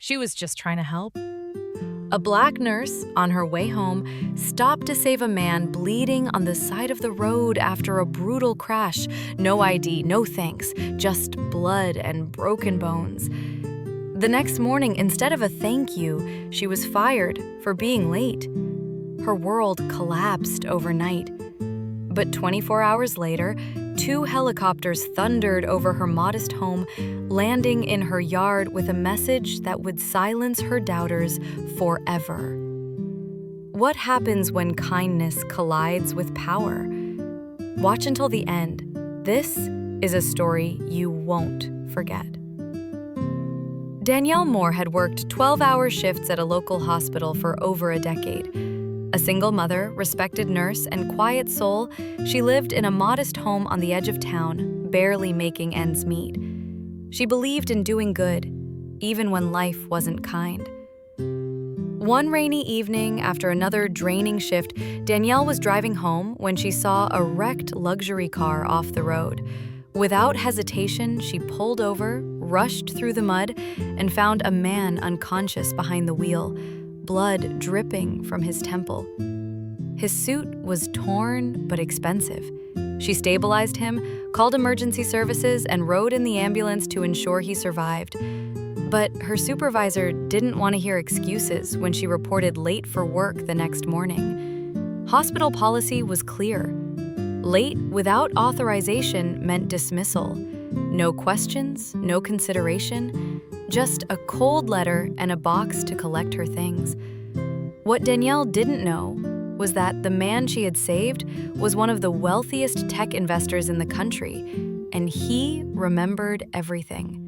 She was just trying to help. A black nurse, on her way home, stopped to save a man bleeding on the side of the road after a brutal crash. No ID, no thanks, just blood and broken bones. The next morning, instead of a thank you, she was fired for being late. Her world collapsed overnight. But 24 hours later, 2 helicopters thundered over her modest home, landing in her yard with a message that would silence her doubters forever. What happens when kindness collides with power? Watch until the end. This is a story you won't forget. Danielle Moore had worked 12-hour shifts at a local hospital for over a decade. A single mother, respected nurse, and quiet soul, she lived in a modest home on the edge of town, barely making ends meet. She believed in doing good, even when life wasn't kind. One rainy evening, after another draining shift, Danielle was driving home when she saw a wrecked luxury car off the road. Without hesitation, she pulled over, rushed through the mud, and found a man unconscious behind the wheel, blood dripping from his temple. His suit was torn but expensive. She stabilized him, called emergency services, and rode in the ambulance to ensure he survived. But her supervisor didn't want to hear excuses when she reported late for work the next morning. Hospital policy was clear. Late without authorization meant dismissal. No questions, no consideration, just a cold letter and a box to collect her things. What Danielle didn't know was that the man she had saved was one of the wealthiest tech investors in the country, and he remembered everything.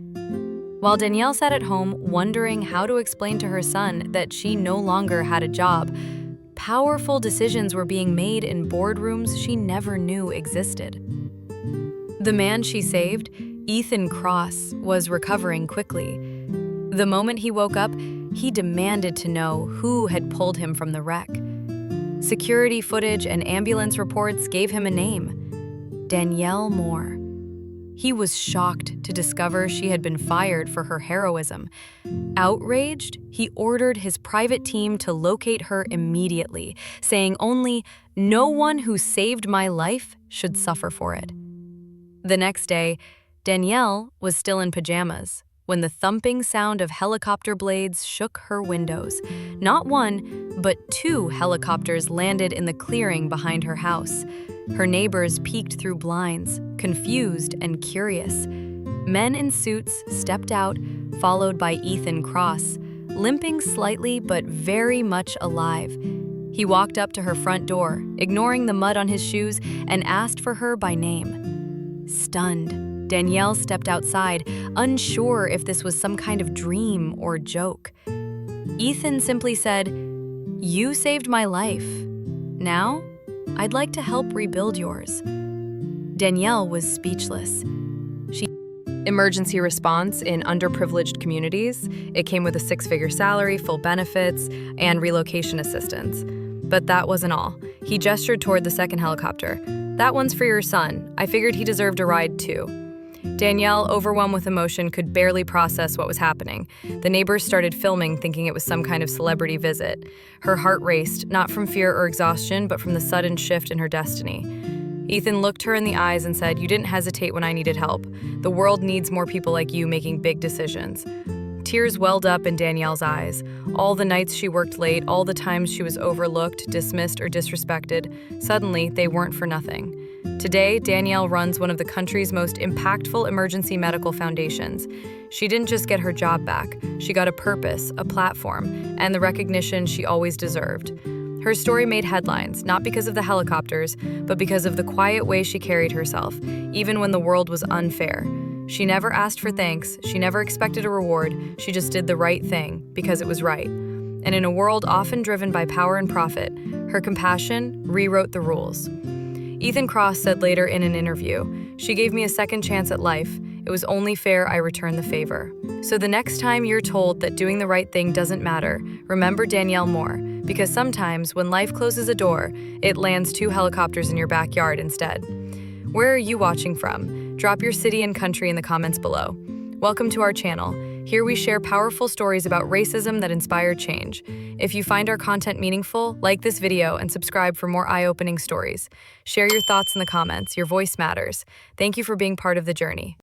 While Danielle sat at home wondering how to explain to her son that she no longer had a job, powerful decisions were being made in boardrooms she never knew existed. The man she saved, Ethan Cross, was recovering quickly. The moment he woke up, he demanded to know who had pulled him from the wreck. Security footage and ambulance reports gave him a name: Danielle Moore. He was shocked to discover she had been fired for her heroism. Outraged, he ordered his private team to locate her immediately, saying only, "No one who saved my life should suffer for it." The next day, Danielle was still in pajamas when the thumping sound of helicopter blades shook her windows. Not one, but 2 helicopters landed in the clearing behind her house. Her neighbors peeked through blinds, confused and curious. Men in suits stepped out, followed by Ethan Cross, limping slightly but very much alive. He walked up to her front door, ignoring the mud on his shoes, and asked for her by name. Stunned, Danielle stepped outside, unsure if this was some kind of dream or joke. Ethan simply said, "You saved my life. Now, I'd like to help rebuild yours." Danielle was speechless. Emergency response in underprivileged communities. It came with a 6-figure salary, full benefits, and relocation assistance. But that wasn't all. He gestured toward the second helicopter. "That one's for your son. I figured he deserved a ride too." Danielle, overwhelmed with emotion, could barely process what was happening. The neighbors started filming, thinking it was some kind of celebrity visit. Her heart raced, not from fear or exhaustion, but from the sudden shift in her destiny. Ethan looked her in the eyes and said, "You didn't hesitate when I needed help. The world needs more people like you making big decisions." Tears welled up in Danielle's eyes. All the nights she worked late, all the times she was overlooked, dismissed, or disrespected, suddenly they weren't for nothing. Today, Danielle runs one of the country's most impactful emergency medical foundations. She didn't just get her job back. She got a purpose, a platform, and the recognition she always deserved. Her story made headlines, not because of the helicopters, but because of the quiet way she carried herself, even when the world was unfair. She never asked for thanks, she never expected a reward, she just did the right thing because it was right. And in a world often driven by power and profit, her compassion rewrote the rules. Ethan Cross said later in an interview, "She gave me a second chance at life. It was only fair I return the favor." So the next time you're told that doing the right thing doesn't matter, remember Danielle Moore, because sometimes when life closes a door, it lands 2 helicopters in your backyard instead. Where are you watching from? Drop your city and country in the comments below. Welcome to our channel. Here we share powerful stories about racism that inspire change. If you find our content meaningful, like this video and subscribe for more eye-opening stories. Share your thoughts in the comments. Your voice matters. Thank you for being part of the journey.